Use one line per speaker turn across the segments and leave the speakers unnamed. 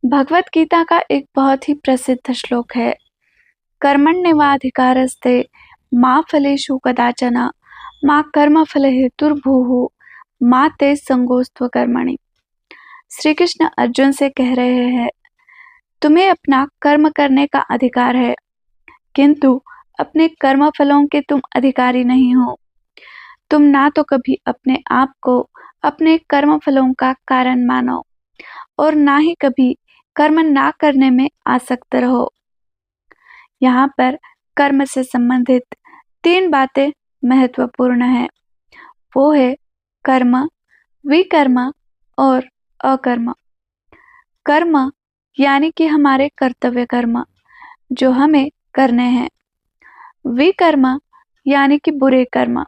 भगवत गीता का एक बहुत ही प्रसिद्ध श्लोक है, कर्मण्येवाधिकारस्ते मा फलेषु कदाचन मा कर्मफल हेतुर्भुः मा ते संगोस्त्व कर्मणि। श्री कृष्ण अर्जुन से कह रहे हैं, तुम्हें अपना कर्म करने का अधिकार है, किंतु अपने कर्म फलों के तुम अधिकारी नहीं हो। तुम ना तो कभी अपने आप को अपने कर्म फलों का कारण मानो और ना ही कभी कर्म ना करने में आसक्त रहो। यहाँ पर कर्म से संबंधित 3 बातें महत्वपूर्ण हैं। वो है कर्म, विकर्म और अकर्म। कर्म यानी कि हमारे कर्तव्य कर्म जो हमें करने हैं। विकर्म यानी कि बुरे कर्म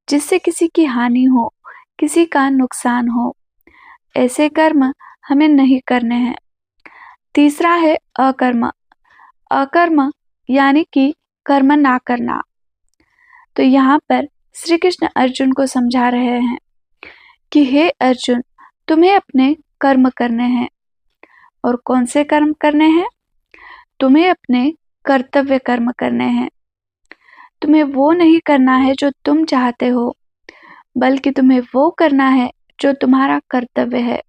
जिससे किसी की हानि हो, किसी का नुकसान हो, ऐसे कर्म हमें नहीं करने हैं। तीसरा है अकर्म। अकर्म यानी कि कर्म ना करना। तो यहाँ पर श्री कृष्ण अर्जुन को समझा रहे हैं कि हे अर्जुन, तुम्हें अपने कर्म करने हैं। और कौन से कर्म करने हैं? तुम्हें अपने कर्तव्य कर्म करने हैं। तुम्हें वो नहीं करना है जो तुम चाहते हो, बल्कि तुम्हें वो करना है जो तुम्हारा कर्तव्य है।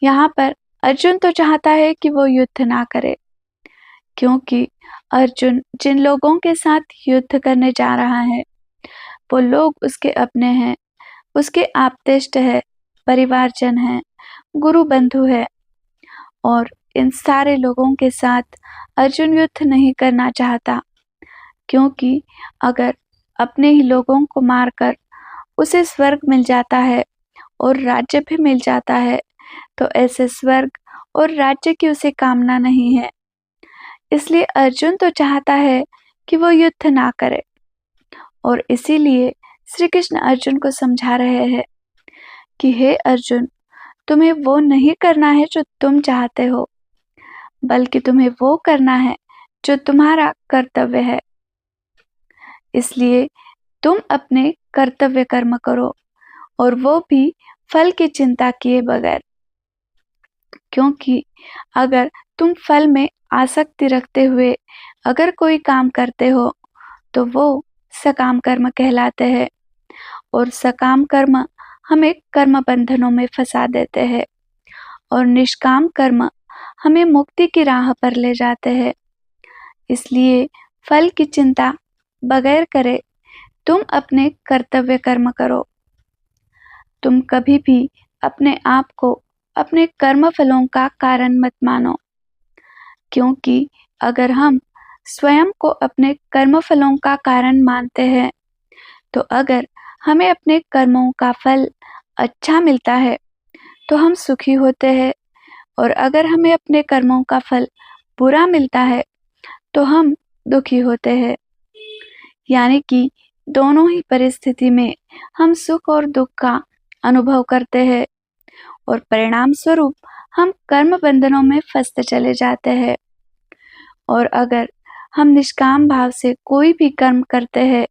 यहाँ पर अर्जुन तो चाहता है कि वो युद्ध ना करे, क्योंकि अर्जुन जिन लोगों के साथ युद्ध करने जा रहा है वो लोग उसके अपने हैं, उसके आप्तेष्ट है, परिवारजन है, गुरु बंधु है। और इन सारे लोगों के साथ अर्जुन युद्ध नहीं करना चाहता, क्योंकि अगर अपने ही लोगों को मारकर उसे स्वर्ग मिल जाता है और राज्य भी मिल जाता है, तो ऐसे स्वर्ग और राज्य की उसे कामना नहीं है। इसलिए अर्जुन तो चाहता है कि वो युद्ध ना करे। और इसीलिए श्री कृष्ण अर्जुन को समझा रहे हैं कि हे अर्जुन, तुम्हें वो नहीं करना है जो तुम चाहते हो, बल्कि तुम्हें वो करना है जो तुम्हारा कर्तव्य है। इसलिए तुम अपने कर्तव्य कर्म करो, और वो भी फल की चिंता किए बगैर। क्योंकि अगर तुम फल में आसक्ति रखते हुए अगर कोई काम करते हो तो वो सकाम कर्म कहलाते हैं, और सकाम कर्म हमें कर्म बंधनों में फंसा देते हैं, और निष्काम कर्म हमें मुक्ति की राह पर ले जाते हैं। इसलिए फल की चिंता बगैर करे तुम अपने कर्तव्य कर्म करो। तुम कभी भी अपने आप को अपने कर्म फलों का कारण मत मानो, क्योंकि अगर हम स्वयं को अपने कर्म फलों का कारण मानते हैं, तो अगर हमें अपने कर्मों का फल अच्छा मिलता है तो हम सुखी होते हैं, और अगर हमें अपने कर्मों का फल बुरा मिलता है तो हम दुखी होते हैं। यानी कि दोनों ही परिस्थिति में हम सुख और दुख का अनुभव करते हैं, और परिणाम स्वरूप हम कर्म बंधनों में फंसते चले जाते हैं। और अगर हम निष्काम भाव से कोई भी कर्म करते हैं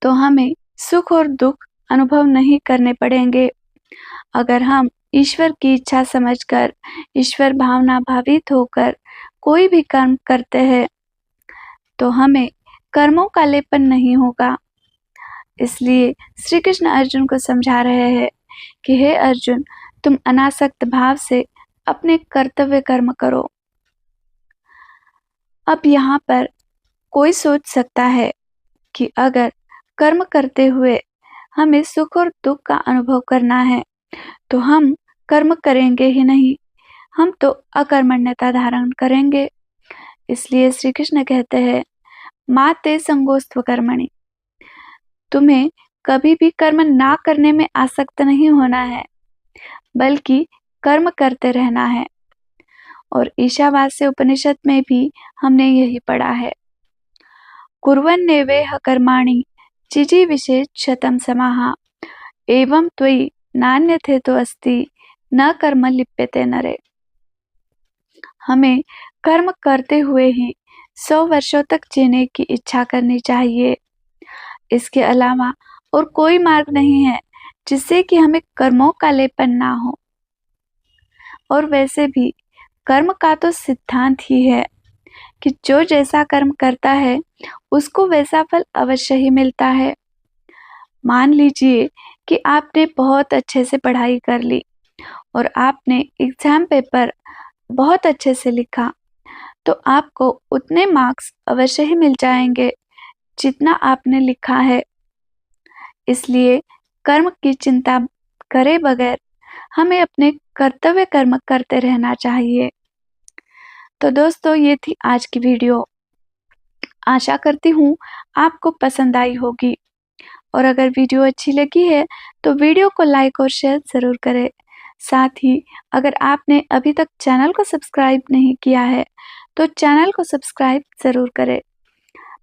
तो हमें सुख और दुख अनुभव नहीं करने पड़ेंगे। अगर हम ईश्वर की इच्छा समझकर, ईश्वर भावना भावित होकर कोई भी कर्म करते हैं तो हमें कर्मों का लेपन नहीं होगा। इसलिए श्री कृष्ण अर्जुन को समझा रहे हैं कि हे अर्जुन, तुम अनासक्त भाव से अपने कर्तव्य कर्म करो। अब यहाँ पर कोई सोच सकता है कि अगर कर्म करते हुए हमें सुख और दुख का अनुभव करना है तो हम कर्म करेंगे ही नहीं, हम तो अकर्मण्यता धारण करेंगे। इसलिए श्री कृष्ण कहते हैं, मा ते संगोस्त्व कर्मणि। तुम्हें कभी भी कर्म ना करने में आसक्त नहीं होना है, बल्कि कर्म करते रहना है। और ईशावास्य उपनिषद में भी हमने यही पढ़ा है, कुर्वन्नेवेह कर्माणि जिजीविषेच्छतं समाः एवं त्वयि नान्यथेतो अस्ति न कर्म लिप्यते नरे। हमें कर्म करते हुए ही 100 वर्षों तक जीने की इच्छा करनी चाहिए। इसके अलावा और कोई मार्ग नहीं है जिससे कि हमें कर्मों का लेपन ना हो। और वैसे भी कर्म का तो सिद्धांत ही है कि जो जैसा कर्म करता है उसको वैसा फल अवश्य ही मिलता है। मान लीजिए कि आपने बहुत अच्छे से पढ़ाई कर ली और आपने एग्जाम पेपर बहुत अच्छे से लिखा, तो आपको उतने मार्क्स अवश्य ही मिल जाएंगे जितना आपने लिखा है। इसलिए कर्म की चिंता करे बगैर हमें अपने कर्तव्य कर्म करते रहना चाहिए। तो दोस्तों, ये थी आज की वीडियो। आशा करती हूँ आपको पसंद आई होगी, और अगर वीडियो अच्छी लगी है तो वीडियो को लाइक और शेयर ज़रूर करें। साथ ही अगर आपने अभी तक चैनल को सब्सक्राइब नहीं किया है तो चैनल को सब्सक्राइब ज़रूर करें।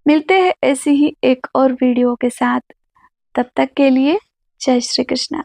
मिलते हैं ऐसी ही एक और वीडियो के साथ। तब तक के लिए जय श्री कृष्ण।